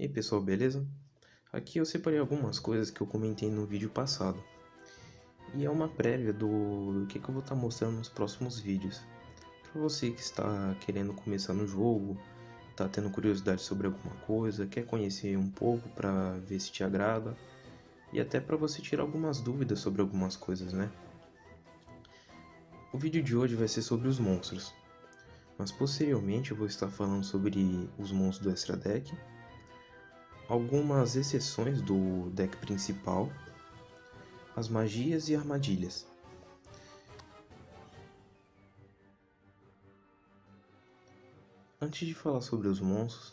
E aí pessoal, beleza? Aqui eu separei algumas coisas que eu comentei no vídeo passado. E é uma prévia do que eu vou estar mostrando nos próximos vídeos. Para você que está querendo começar no jogo, está tendo curiosidade sobre alguma coisa, quer conhecer um pouco para ver se te agrada. E até para você tirar algumas dúvidas sobre algumas coisas, né? O vídeo de hoje vai ser sobre os monstros. Mas posteriormente eu vou estar falando sobre os monstros do Extra Deck, algumas exceções do deck principal, as magias e armadilhas. Antes de falar sobre os monstros,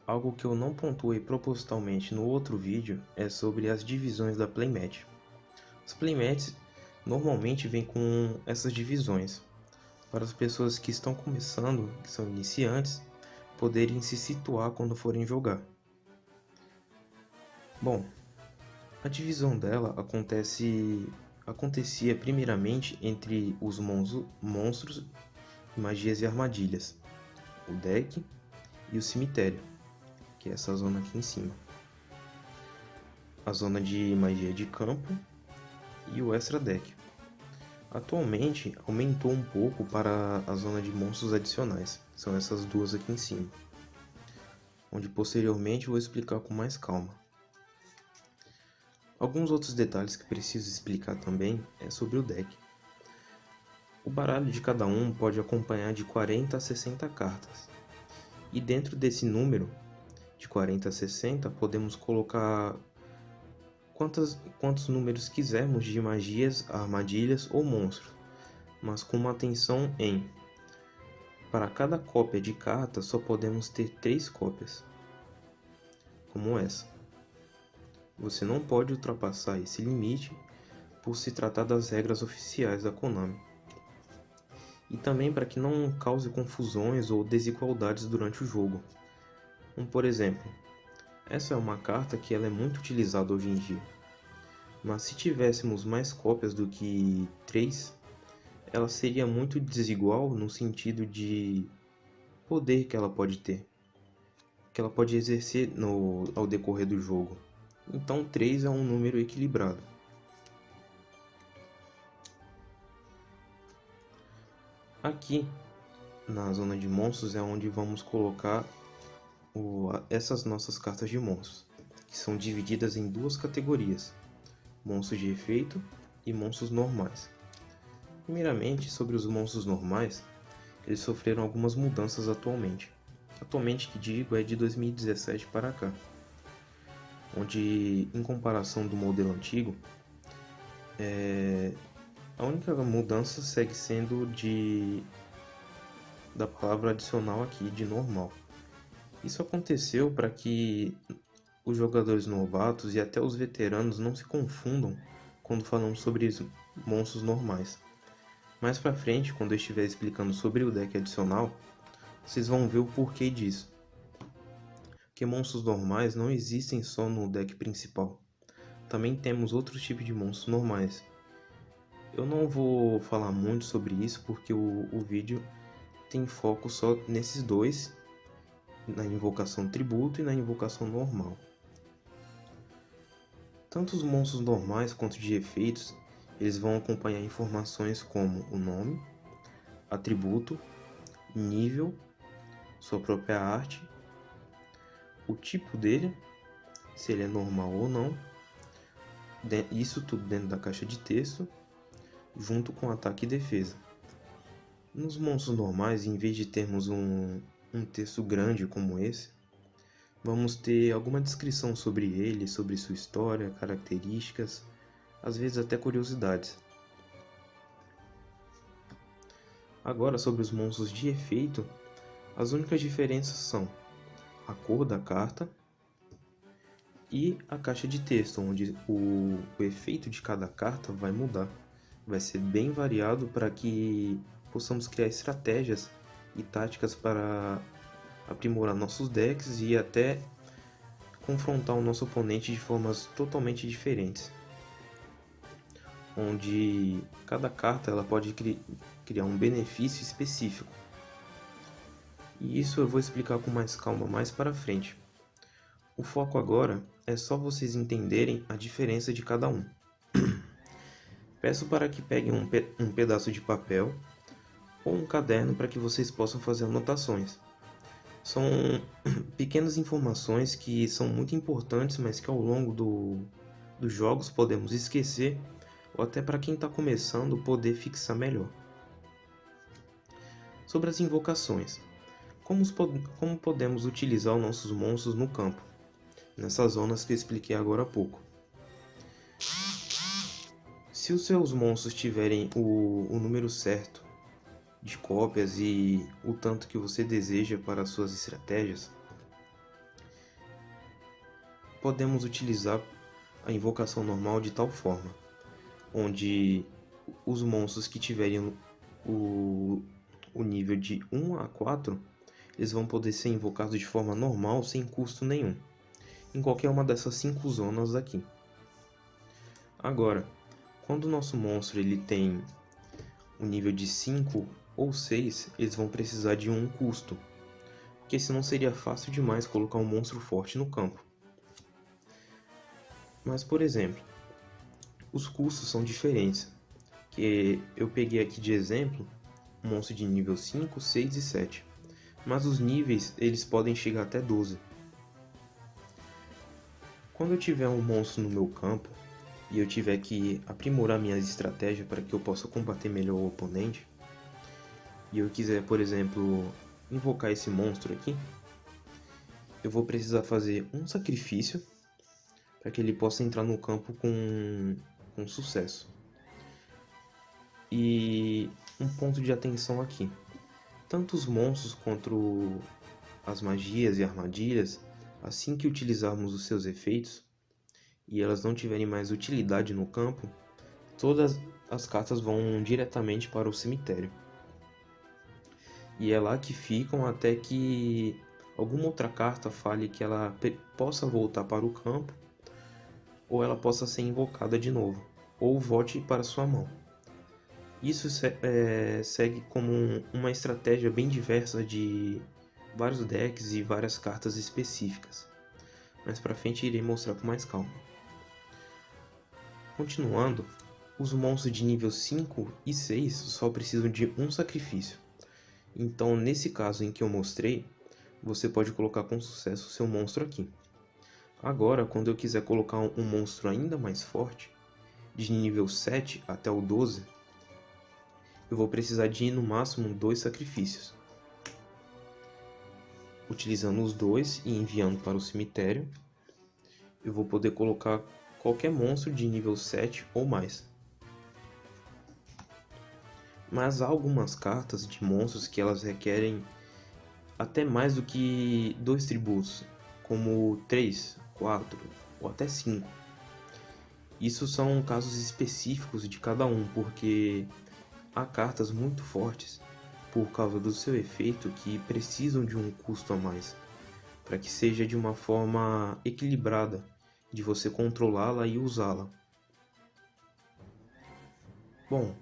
algo que eu não pontuei propositalmente no outro vídeo é sobre as divisões da playmat. Os playmats normalmente vêm com essas divisões, para as pessoas que estão começando, que são iniciantes, poderem se situar quando forem jogar. Bom, a divisão dela acontecia primeiramente entre os monstros, magias e armadilhas, o deck e o cemitério, que é essa zona aqui em cima. A zona de magia de campo e o extra deck. Atualmente aumentou um pouco para a zona de monstros adicionais, são essas duas aqui em cima, onde posteriormente vou explicar com mais calma. Alguns outros detalhes que preciso explicar também é sobre o deck. O baralho de cada um pode acompanhar de 40 a 60 cartas, e dentro desse número, de 40 a 60, podemos colocar quantos números quisermos de magias, armadilhas ou monstros, mas com uma atenção em: para cada cópia de carta só podemos ter 3 cópias, como essa. Você não pode ultrapassar esse limite por se tratar das regras oficiais da Konami. E também para que não cause confusões ou desigualdades durante o jogo. Como por exemplo, essa é uma carta que ela é muito utilizada hoje em dia. Mas se tivéssemos mais cópias do que 3, ela seria muito desigual no sentido de poder que ela pode ter, que ela pode exercer ao decorrer do jogo. Então 3 é um número equilibrado. Aqui na zona de monstros é onde vamos colocar essas nossas cartas de monstros, que são divididas em duas categorias: monstros de efeito e monstros normais. Primeiramente, sobre os monstros normais, eles sofreram algumas mudanças atualmente. Atualmente que digo é de 2017 para cá, onde em comparação do modelo antigo, a única mudança segue sendo da palavra adicional aqui, de normal. Isso aconteceu para que os jogadores novatos e até os veteranos não se confundam quando falamos sobre monstros normais. Mais pra frente, quando eu estiver explicando sobre o deck adicional, vocês vão ver o porquê disso. Porque monstros normais não existem só no deck principal. Também temos outros tipos de monstros normais. Eu não vou falar muito sobre isso porque o vídeo tem foco só nesses dois, na invocação tributo e na invocação normal. Tanto os monstros normais quanto de efeitos, eles vão acompanhar informações como o nome, atributo, nível, sua própria arte, o tipo dele, se ele é normal ou não, isso tudo dentro da caixa de texto, junto com ataque e defesa. Nos monstros normais, em vez de termos um texto grande como esse, vamos ter alguma descrição sobre ele, sobre sua história, características, às vezes até curiosidades. Agora, sobre os monstros de efeito, as únicas diferenças são a cor da carta e a caixa de texto, onde o efeito de cada carta vai mudar. Vai ser bem variado para que possamos criar estratégias e táticas para aprimorar nossos decks e até confrontar o nosso oponente de formas totalmente diferentes, onde cada carta ela pode criar um benefício específico. E isso eu vou explicar com mais calma mais para frente. O foco agora é só vocês entenderem a diferença de cada um. Peço para que peguem um pedaço de papel ou um caderno para que vocês possam fazer anotações. São pequenas informações que são muito importantes, mas que ao longo dos jogos podemos esquecer, ou até para quem está começando poder fixar melhor. Sobre as invocações. Como podemos utilizar os nossos monstros no campo, nessas zonas que eu expliquei agora há pouco. Se os seus monstros tiverem o número certo de cópias e o tanto que você deseja para as suas estratégias, podemos utilizar a invocação normal de tal forma, onde os monstros que tiverem o nível de 1 a 4, eles vão poder ser invocados de forma normal, sem custo nenhum, em qualquer uma dessas 5 zonas aqui. Agora, quando o nosso monstro ele tem um nível de 5 ou 6, eles vão precisar de um custo, porque senão seria fácil demais colocar um monstro forte no campo. Mas, por exemplo, os custos são diferentes, que eu peguei aqui de exemplo um monstro de nível 5, 6 e 7, mas os níveis eles podem chegar até 12. Quando eu tiver um monstro no meu campo e eu tiver que aprimorar minhas estratégias para que eu possa combater melhor o oponente, e eu quiser, por exemplo, invocar esse monstro aqui, eu vou precisar fazer um sacrifício para que ele possa entrar no campo com sucesso. E um ponto de atenção aqui: tanto os monstros quanto as magias e armadilhas, assim que utilizarmos os seus efeitos e elas não tiverem mais utilidade no campo, todas as cartas vão diretamente para o cemitério. E é lá que ficam até que alguma outra carta fale que ela possa voltar para o campo, ou ela possa ser invocada de novo, ou volte para sua mão. Isso segue como uma estratégia bem diversa de vários decks e várias cartas específicas. Mais pra frente irei mostrar com mais calma. Continuando, os monstros de nível 5 e 6 só precisam de um sacrifício. Então, nesse caso em que eu mostrei, você pode colocar com sucesso o seu monstro aqui. Agora, quando eu quiser colocar um monstro ainda mais forte, de nível 7 até o 12, eu vou precisar de no máximo 2 sacrifícios. Utilizando os 2 e enviando para o cemitério, eu vou poder colocar qualquer monstro de nível 7 ou mais. Mas há algumas cartas de monstros que elas requerem até mais do que 2 tributos, como 3, 4 ou até 5. Isso são casos específicos de cada um, porque há cartas muito fortes por causa do seu efeito que precisam de um custo a mais, para que seja de uma forma equilibrada de você controlá-la e usá-la. Bom,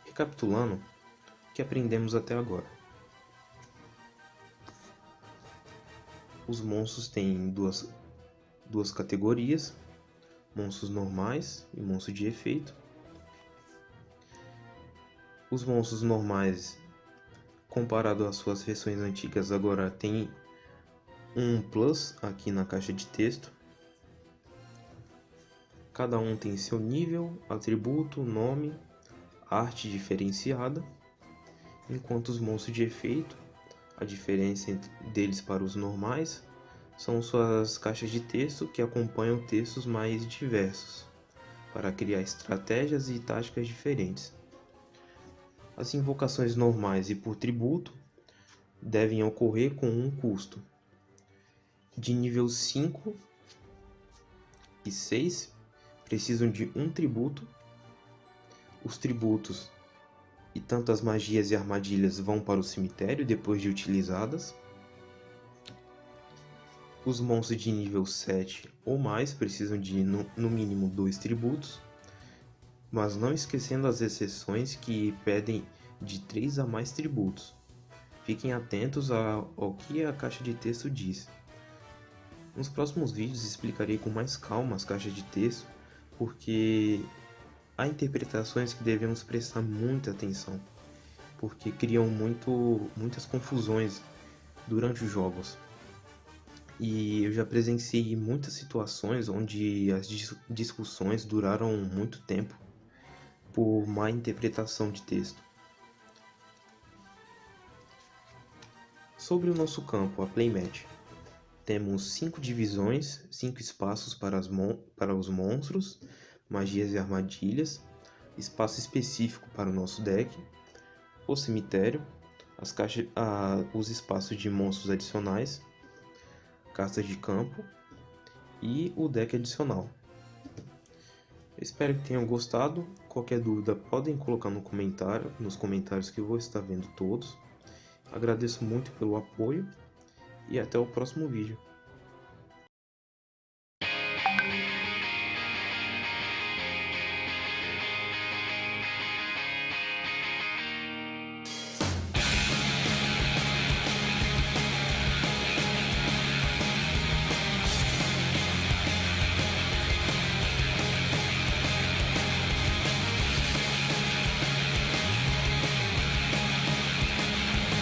recapitulando o que aprendemos até agora. Os monstros têm duas categorias: monstros normais e monstros de efeito. Os monstros normais, comparado às suas versões antigas, agora tem um plus aqui na caixa de texto. Cada um tem seu nível, atributo, nome, arte diferenciada, enquanto os monstros de efeito, a diferença deles para os normais são suas caixas de texto que acompanham textos mais diversos, para criar estratégias e táticas diferentes. As invocações normais e por tributo devem ocorrer com um custo. De nível 5 e 6 precisam de um tributo. Os tributos e tanto as magias e armadilhas vão para o cemitério depois de utilizadas. Os monstros de nível 7 ou mais precisam de no mínimo 2 tributos, mas não esquecendo as exceções que pedem de 3 a mais tributos. Fiquem atentos ao que a caixa de texto diz. Nos próximos vídeos explicarei com mais calma as caixas de texto, porque há interpretações que devemos prestar muita atenção, porque criam muitas confusões durante os jogos. E eu já presenciei muitas situações onde as discussões duraram muito tempo por má interpretação de texto. Sobre o nosso campo, a playmat, temos 5 divisões, 5 espaços para os monstros, magias e armadilhas, espaço específico para o nosso deck, o cemitério, os espaços de monstros adicionais, cartas de campo e o deck adicional. Espero que tenham gostado. Qualquer dúvida podem colocar nos comentários que eu vou estar vendo todos. Agradeço muito pelo apoio e até o próximo vídeo.